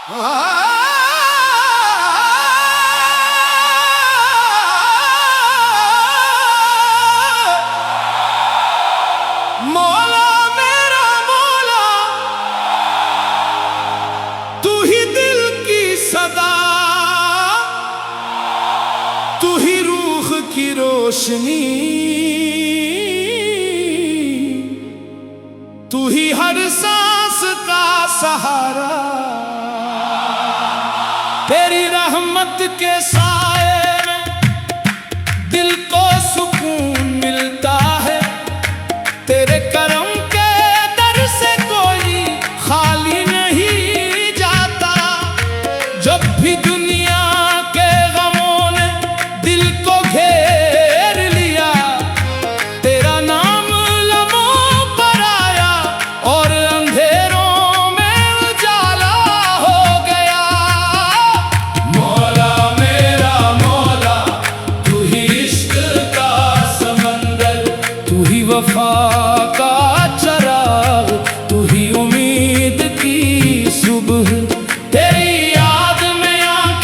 मौला मेरा मौला, तू ही दिल की सदा, तू ही रूह की रोशनी, तू ही हर सांस का सहारा। तेरी रहमत के साए में दिल को सुकून मिलता है। तेरे करम के दर से कोई खाली नहीं जाता। जब भी दुनिया के गमों ने दिल को घेर लिया, तेरा नाम लबों पर आया और अंधेरों में उजाला हो गया। मौला मेरा मौला, तू ही इश्क का समंदर, तू ही वफा का चराग, तू ही उम्मीद की सुबह। तेरी याद में आंखें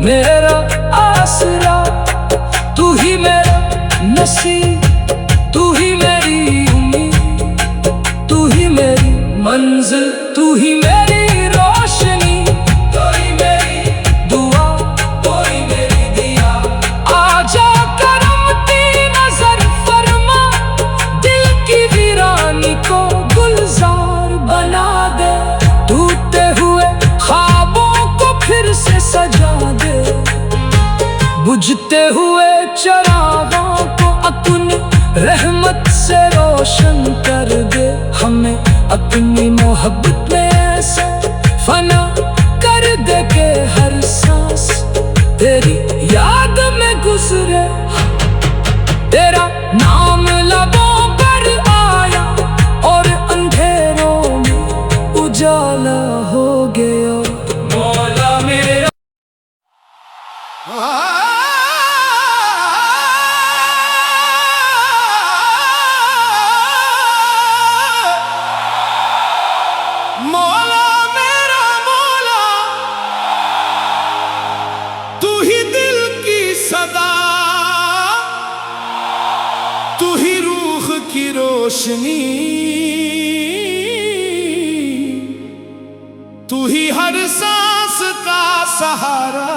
मेरा आसरा, तू ही मेरा नसीब, तू ही मेरी उम्मीद, तू ही मेरी मंजिल, तू ही मेरी रोशनी, तू ही मेरी दुआ, तू ही मेरी दिया। आजा करमती नजर फरमा, दिल की वीरानी को गुलजार बना दे। टूटे हुए ख्वाबों को फिर से सजा दे, बुझते हुए चिरागों को अपनी रहमत से रोशन कर दे। हमें अपनी मोहब्बत में ऐसे फना कर दे के हर सांस तेरी याद में गुजरे। तेरा नाम लबों पर आया और अंधेरों में उजाला हो गया। मौला मेरा मौला मेरा मौला, तू ही दिल की सदा, तू ही रूह की रोशनी, तू ही हर सांस का सहारा।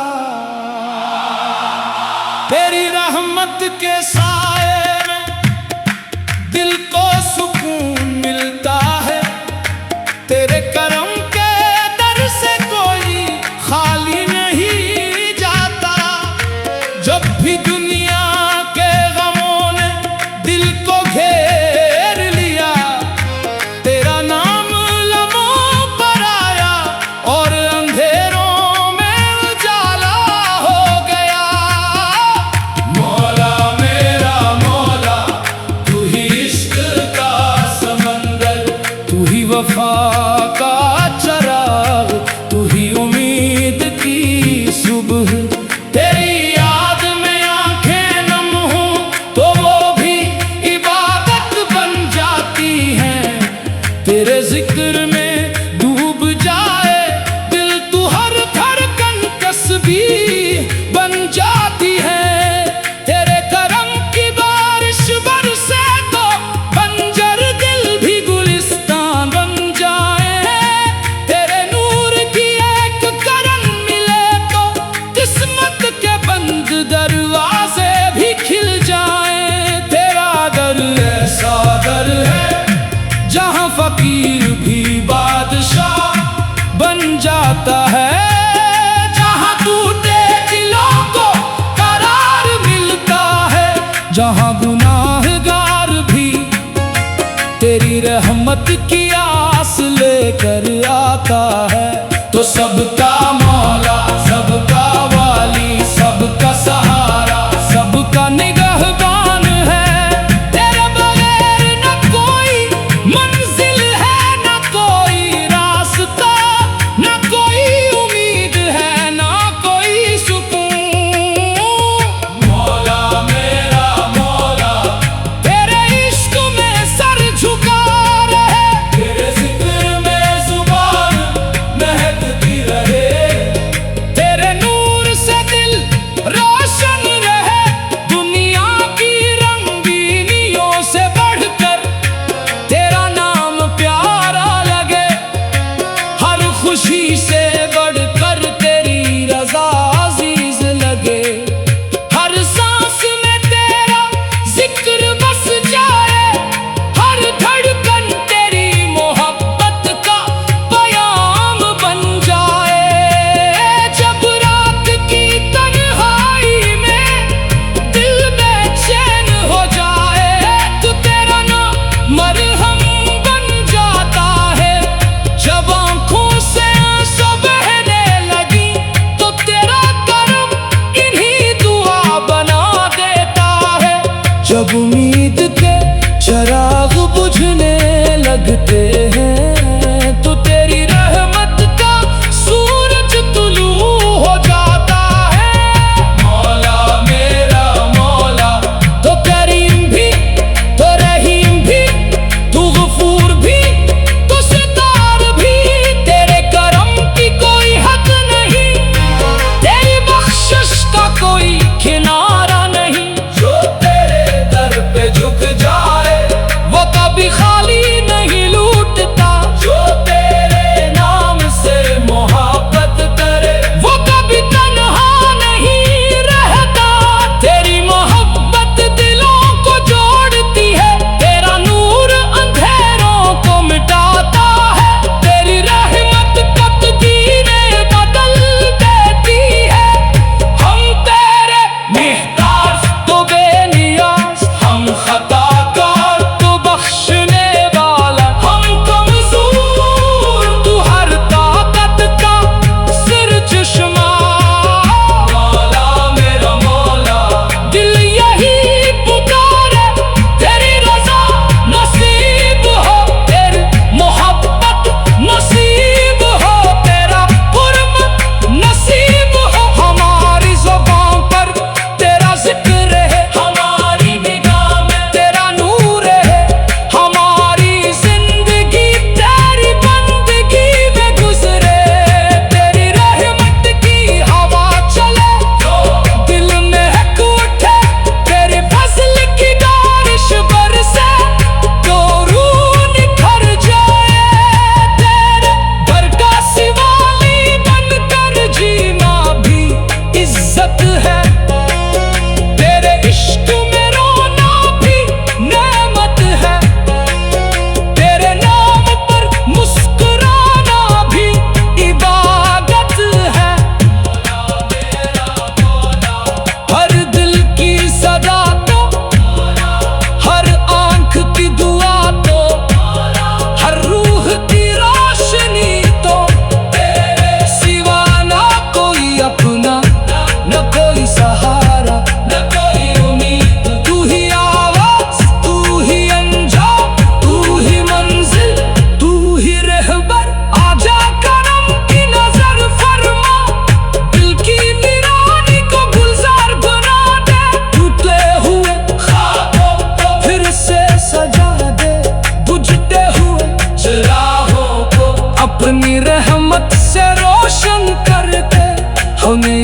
तेरी रहमत के साए में दिल को सुकून मिलता है। तेरे करम के दर से कोई खाली नहीं जाता। जब भी दुनिया के गमों ने दिल को घेर लिया, तेरा नाम लबों पर आया और अंधेरों में उजाला हो गया। मौला मेरा मौला, तू ही इश्क का समंदर, तू ही वफा का चराग, तू ही उम्मीद की सुबह। तेरी याद में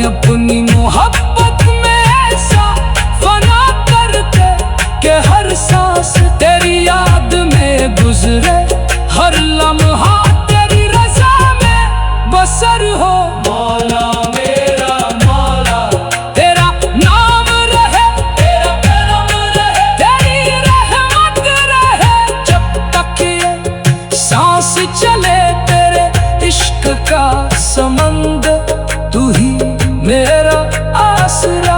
अपनी मोहब्बत में ऐसा फना करके कि हर सांस तेरी याद में गुजरे, हर लम्हा तेरी रज़ा में बसर हो। मौला मेरा मौला, तेरा नाम रहे, तेरा करम रहे, तेरी रहमत रहे, जब तक ये सांस चले तेरे इश्क का समंदर। तू ही मेरा आसरा,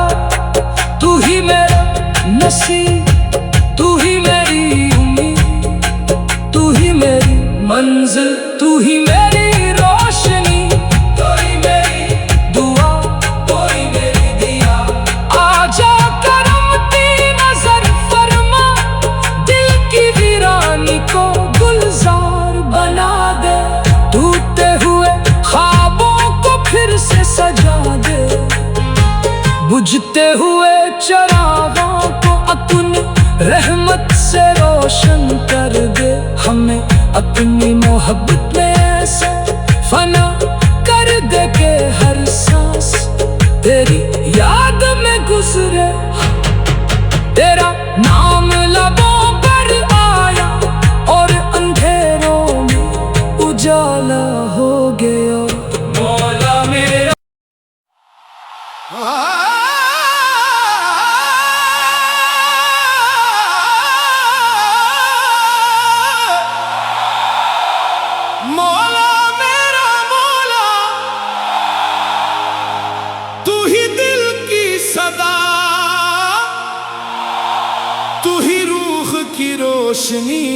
तू ही मेरा नसीब, तू ही मेरी उम्मीद, तू ही मेरी मंजिल, तू ही मेरी रोशनी, तू ही मेरी दुआ, तू ही मेरी दिया। आजा करमती नजर फरमा, दिल की वीरानी को गुलजार बना दे, टूटे हुए ख्वाबों को फिर से सजा दे, बुझते हुए चरागों को अपनी रहमत से रोशन कर दे। हमें अपनी मोहब्बत में ऐसा फना कर दे के हर सांस तेरी याद में गुजरे, तेरा नाम लबों पर आया और अंधेरों में उजाला हो गया। मौला मेरा मौला मेरा मौला, तू ही दिल की सदा, तू ही रूह की रोशनी,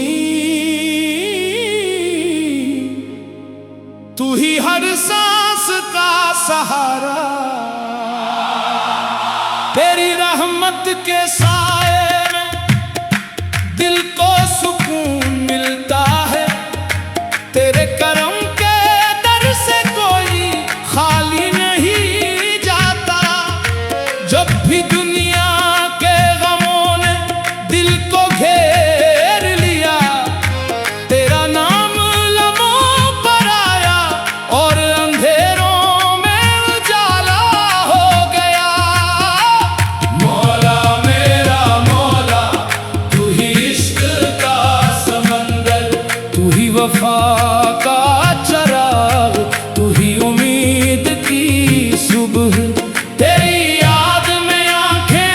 तू ही हर सांस का सहारा। तेरी रहमत के साए में दिल को सुकून मिलता है, तेरे करम के दर से कोई खाली नहीं जाता। जब भी दुनिया के गमों ने दिल को घेर लिया, तेरा नाम लबों पर आया और अंधेरों में उजाला हो गया। मौला मेरा मौला, तू ही इश्क का समंदर, तू ही वफा का चराग, तू ही उम्मीद की सुबह। तेरी याद में आंखें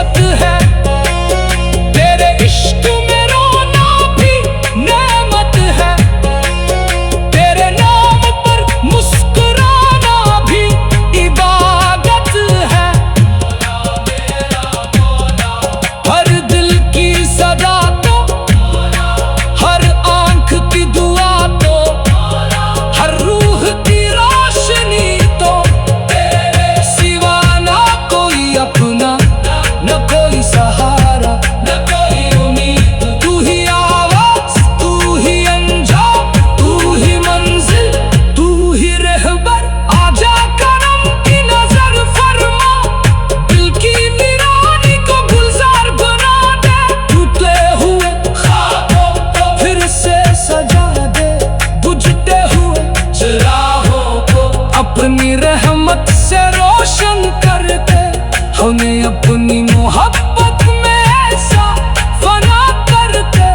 इज्जत है। तेरे इश्क में रोना भी नेमत है। तेरे नाम पर मुस्कुराना भी इबादत है। हर दिल की सदा तो, हर आंख की दुआ तो, हर रूह की रोशनी तो, तेरे सिवा ना कोई अपना, न कोई सहारा, न कोई उम्मीद। तू ही आवाज, तू ही अंजाम, तू ही मंजिल, तू ही रहबर। आजा करम की नजर फरमा, दिल की वीरानी को गुलजार बना दे। टूटे हुए ख्वाबों को फिर से सजा दे, बुझते हुए चिरागों को अपनी रहमत से रोशन कर दे। हमें अपनी मोहब्बत में ऐसा फना कर दे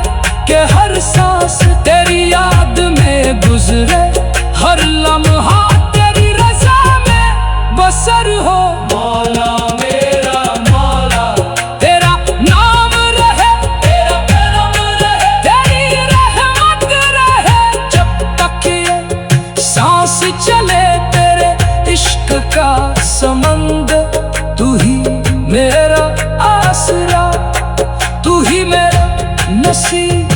कि हर सांस तेरी याद में गुजरे, हर लम्हा तेरी रज़ा में बसर हो। मौला मेरा मौला, तेरा नाम रहे, तेरा करम रहे, तेरी रहमत रहे। जब तक ये सांस चले तेरे इश्क का समंदर, तू ही मेरा आसरा, तू ही मेरा नसीब,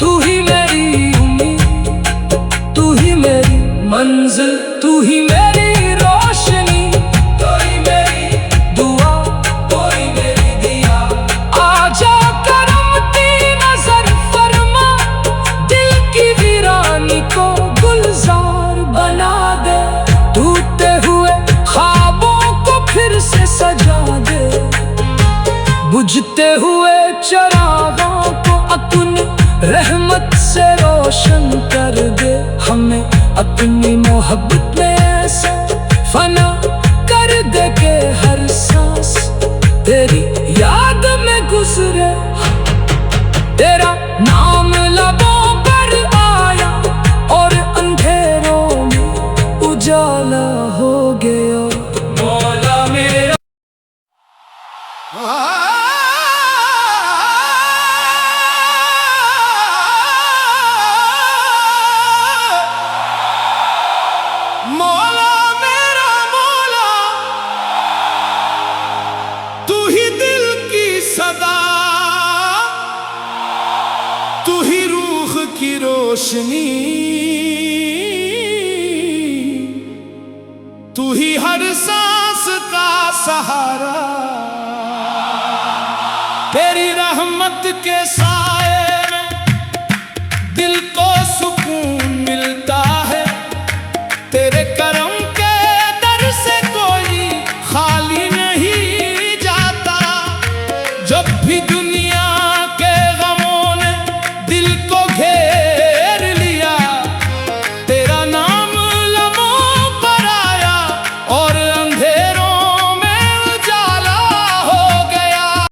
तू ही मेरी उम्मीद, तू ही मेरी मंजिल, तू ही मेरी रोशनी, तू ही मेरी दुआ, तू ही मेरी दिया। आजा करम की नजर फरमा, दिल की वीरानी को गुलजार बना दे। टूटे हुए ख्वाबों को फिर से सजा दे, बुझते हुए चिरागों को अपनी रहमत से रोशन कर दे। हमें अपनी मोहब्बत में ऐसा फना कर दे के हर सांस तेरी याद में गुजरे। तेरा नाम लबों पर आया और अंधेरों में उजाला हो गया। मौला मेरा मौला मेरा मौला, तू ही दिल की सदा, तू ही रूह की रोशनी, तू ही हर सांस का सहारा। तेरी रहमत के साए में दिल को सुकून मिलता है। तेरे करम के दर से कोई खाली नहीं जाता। जब भी दुनिया